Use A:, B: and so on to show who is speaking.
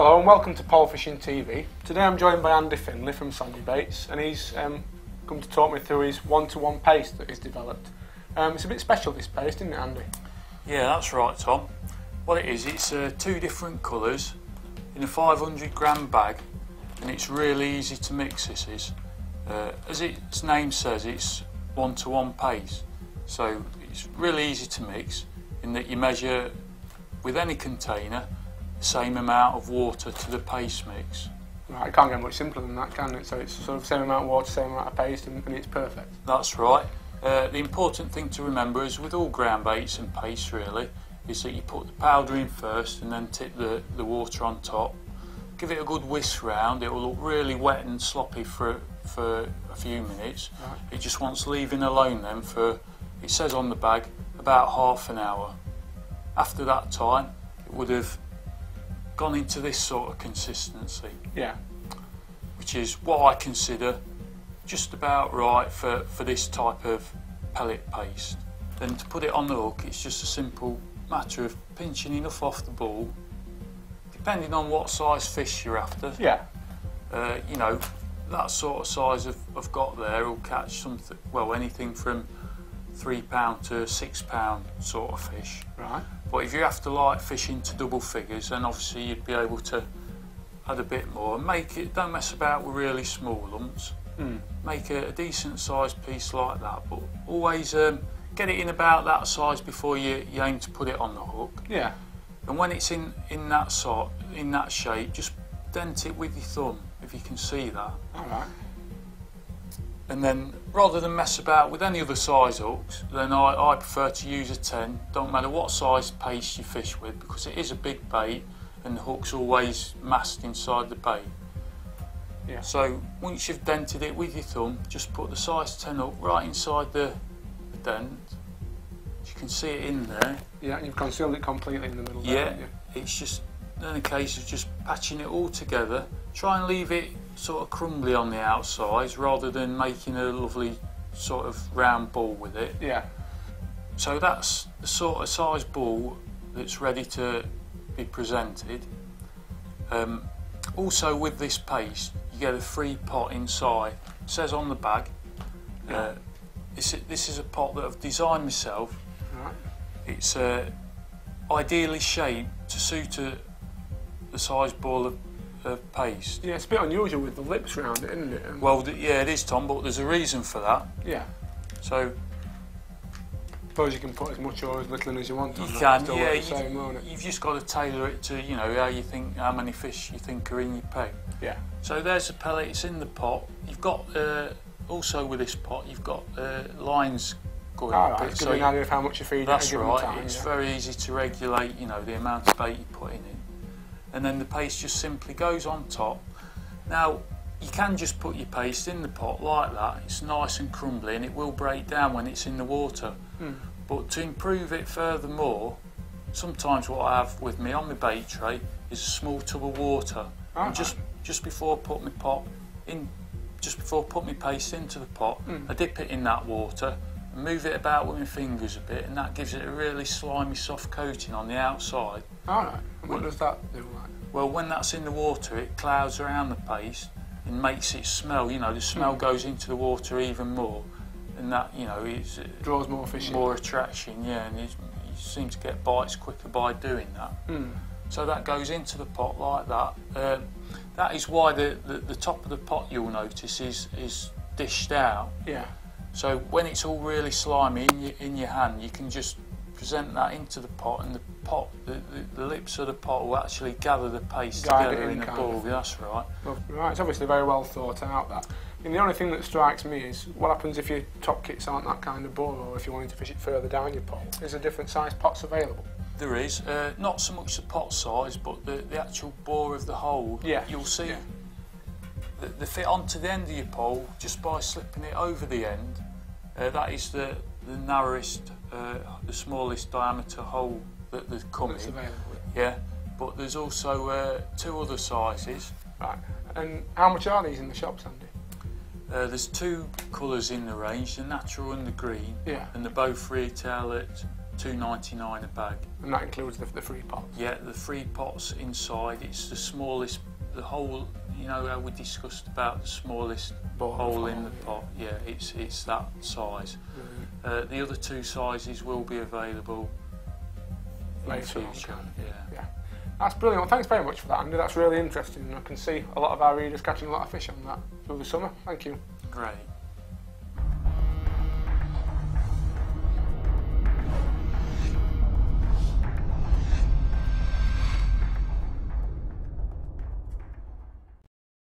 A: Hello and welcome to Pole Fishing TV. Today I'm joined by Andy Finley from Sonubaits, and he's come to talk me through his one-to-one paste that he's developed. It's a bit special, this paste, isn't it, Andy?
B: Yeah, that's right, Tom. What it is, it's two different colours in a 500 gram bag, and it's really easy to mix. This is, as its name says, it's one-to-one paste, so it's really easy to mix in that you measure with any container the same amount of water to the paste mix.
A: Right, it can't get much simpler than that, can it? So it's sort of same amount of water, same amount of paste, and it's perfect.
B: That's right. The important thing to remember is with all ground baits and paste really, is that you put the powder in first and then tip the water on top. Give it a good whisk round. It will look really wet and sloppy for a few minutes. Right. It just wants leaving alone then for, it says on the bag, about half an hour. After that time, it would have gone into this sort of consistency.
A: Yeah.
B: Which is what I consider just about right for this type of pellet paste. Then to put it on the hook, it's just a simple matter of pinching enough off the ball, depending on what size fish you're after.
A: Yeah.
B: You know, that sort of size I've got there will catch something, well, anything from £3 to £6 sort of fish.
A: Right.
B: But if you have to like fish into double figures, then obviously you'd be able to add a bit more and make it, don't mess about with really small lumps. Make a decent sized piece like that, but always get it in about that size before you aim to put it on the hook.
A: Yeah.
B: And when it's in that shape, just dent it with your thumb, if you can see that.
A: Alright.
B: And then, rather than mess about with any other size hooks, then I prefer to use a 10. Don't matter what size paste you fish with, because it is a big bait and the hook's always masked inside the bait.
A: Yeah.
B: So once you've dented it with your thumb, just put the size 10 hook right inside the dent. You can see it in there.
A: Yeah, and you've concealed it completely in the middle there,
B: Yeah,
A: haven't you?
B: it's just then a case of just patching it all together. Try and leave it sort of crumbly on the outside rather than making a lovely sort of round ball with it.
A: Yeah. So
B: that's the sort of size ball that's ready to be presented. Also with this paste, you get a free pot inside. It says on the bag.
A: Yeah.
B: This is a pot that I've designed myself.
A: Right.
B: It's ideally shaped to suit the size ball of paste.
A: Yeah, it's a bit unusual with the lips round it, isn't it?
B: Well, yeah, it is, Tom, but there's a reason for that.
A: Yeah.
B: So
A: I suppose you can put as much or as little in as you want on
B: you
A: that.
B: can, yeah.
A: Same, won't it?
B: You've just got to tailor it to, you know, how many fish you think are in your peg.
A: Yeah.
B: So there's the pellet. It's in the pot. You've got also with this pot, you've got lines going up it.
A: It's giving you an idea of how much you feed at a given time.
B: That's right. It's very easy to regulate, you know, the amount of bait you're putting in. And then the paste just simply goes on top. Now, you can just put your paste in the pot like that. It's nice and crumbly and it will break down when it's in the water. But to improve it furthermore, sometimes what I have with me on my bait tray is a small tub of water. And just before I put my pot in, just before I put my paste into the pot, I dip it in that water and move it about with my fingers a bit, and that gives it a really slimy, soft coating on the outside.
A: Alright, and what does that do like?
B: Well, when that's in the water, it clouds around the paste and makes it smell. You know, the smell goes into the water even more, and that, you know, it
A: draws more fish,
B: more attraction. Yeah, and you seem to get bites quicker by doing that. So that goes into the pot like that. That is why the top of the pot, you'll notice, is dished out.
A: Yeah.
B: So when it's all really slimy in your hand, you can just present that into the pot, and the lips of the pot will actually gather the paste together in a ball. That's right.
A: Well, right, it's obviously very well thought out, that. And the only thing that strikes me is what happens if your top kits aren't that kind of bore, or if you wanted to fish it further down your pot. Is there different size pots available?
B: There is, not so much the pot size, but the actual bore of the hole.
A: Yeah.
B: You'll see they fit onto the end of your pole just by slipping it over the end. That is the narrowest, the smallest diameter hole that there's coming.
A: That's available.
B: Yeah, but there's also two other sizes.
A: Right, and how much are these in the shops, Andy?
B: There's two colours in the range, the natural and the green.
A: Yeah.
B: And they both retail at £2.99 a bag.
A: And that includes the free pots?
B: Yeah, the free pots inside, it's the smallest, the hole, you know how we discussed about the smallest hole in the pot? Yeah, it's that size. The other two sizes will be available in the future.
A: Yeah. That's brilliant. Well, thanks very much for that, Andy. That's really interesting. I can see a lot of our readers catching a lot of fish on that through the summer. Thank you.
B: Great.